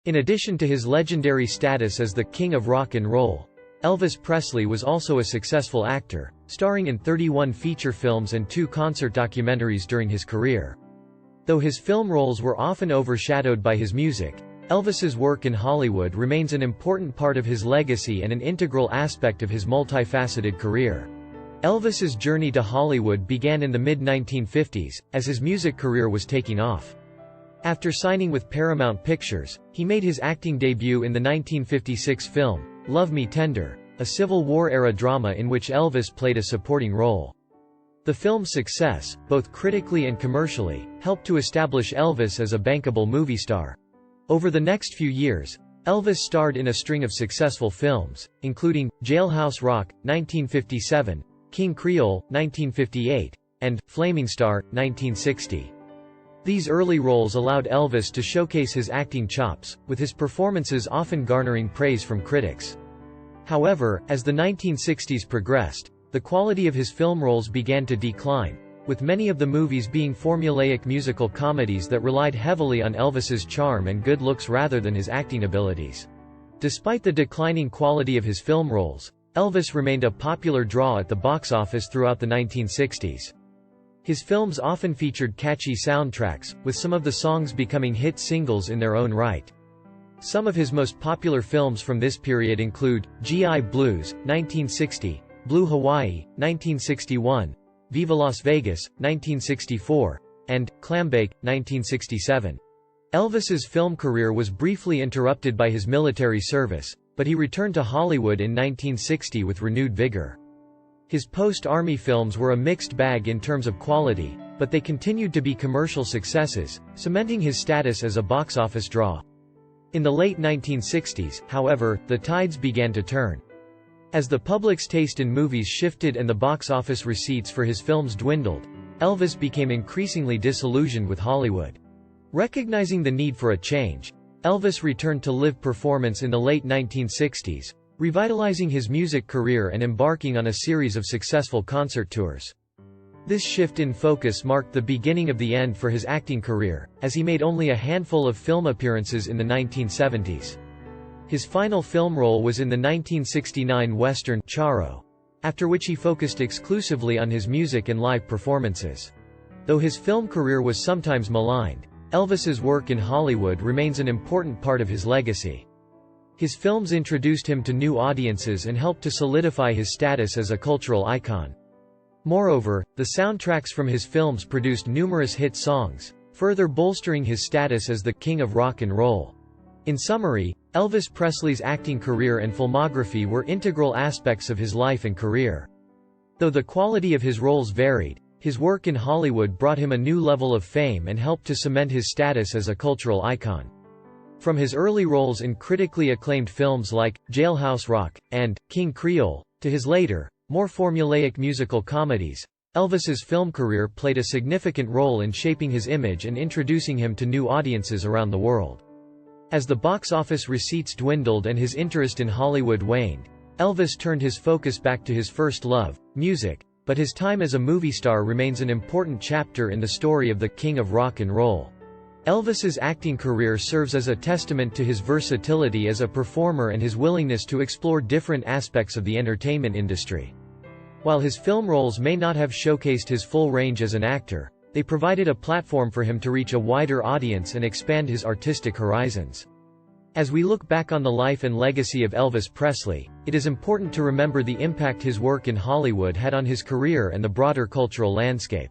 In addition to his legendary status as the king of rock and roll, Elvis Presley was also a successful actor, starring in 31 feature films and 2 concert documentaries during his career. Though his film roles were often overshadowed by his music, Elvis's work in Hollywood remains an important part of his legacy and an integral aspect of his multifaceted career. Elvis's journey to Hollywood began in the mid-1950s, as his music career was taking off. After signing with Paramount Pictures, he made his acting debut in the 1956 film, Love Me Tender, a Civil War-era drama in which Elvis played a supporting role. The film's success, both critically and commercially, helped to establish Elvis as a bankable movie star. Over the next few years, Elvis starred in a string of successful films, including Jailhouse Rock, 1957, King Creole, 1958, and Flaming Star, 1960. These early roles allowed Elvis to showcase his acting chops, with his performances often garnering praise from critics. However, as the 1960s progressed, the quality of his film roles began to decline, with many of the movies being formulaic musical comedies that relied heavily on Elvis's charm and good looks rather than his acting abilities. Despite the declining quality of his film roles, Elvis remained a popular draw at the box office throughout the 1960s. His films often featured catchy soundtracks, with some of the songs becoming hit singles in their own right. Some of his most popular films from this period include G.I. Blues, 1960, Blue Hawaii, 1961, Viva Las Vegas, 1964, and Clambake, 1967. Elvis's film career was briefly interrupted by his military service, but he returned to Hollywood in 1960 with renewed vigor. His post-Army films were a mixed bag in terms of quality, but they continued to be commercial successes, cementing his status as a box office draw. In the late 1960s, however, the tides began to turn. As the public's taste in movies shifted and the box office receipts for his films dwindled, Elvis became increasingly disillusioned with Hollywood. Recognizing the need for a change, Elvis returned to live performance in the late 1960s, revitalizing his music career and embarking on a series of successful concert tours. This shift in focus marked the beginning of the end for his acting career, as he made only a handful of film appearances in the 1970s. His final film role was in the 1969 western Charo, after which he focused exclusively on his music and live performances. Though his film career was sometimes maligned, Elvis's work in Hollywood remains an important part of his legacy. His films introduced him to new audiences and helped to solidify his status as a cultural icon. Moreover, the soundtracks from his films produced numerous hit songs, further bolstering his status as the king of rock and roll. In summary, Elvis Presley's acting career and filmography were integral aspects of his life and career. Though the quality of his roles varied, his work in Hollywood brought him a new level of fame and helped to cement his status as a cultural icon. From his early roles in critically acclaimed films like Jailhouse Rock and King Creole, to his later, more formulaic musical comedies, Elvis's film career played a significant role in shaping his image and introducing him to new audiences around the world. As the box office receipts dwindled and his interest in Hollywood waned, Elvis turned his focus back to his first love, music, but his time as a movie star remains an important chapter in the story of the king of rock and roll. Elvis's acting career serves as a testament to his versatility as a performer and his willingness to explore different aspects of the entertainment industry. While his film roles may not have showcased his full range as an actor, they provided a platform for him to reach a wider audience and expand his artistic horizons. As we look back on the life and legacy of Elvis Presley, it is important to remember the impact his work in Hollywood had on his career and the broader cultural landscape.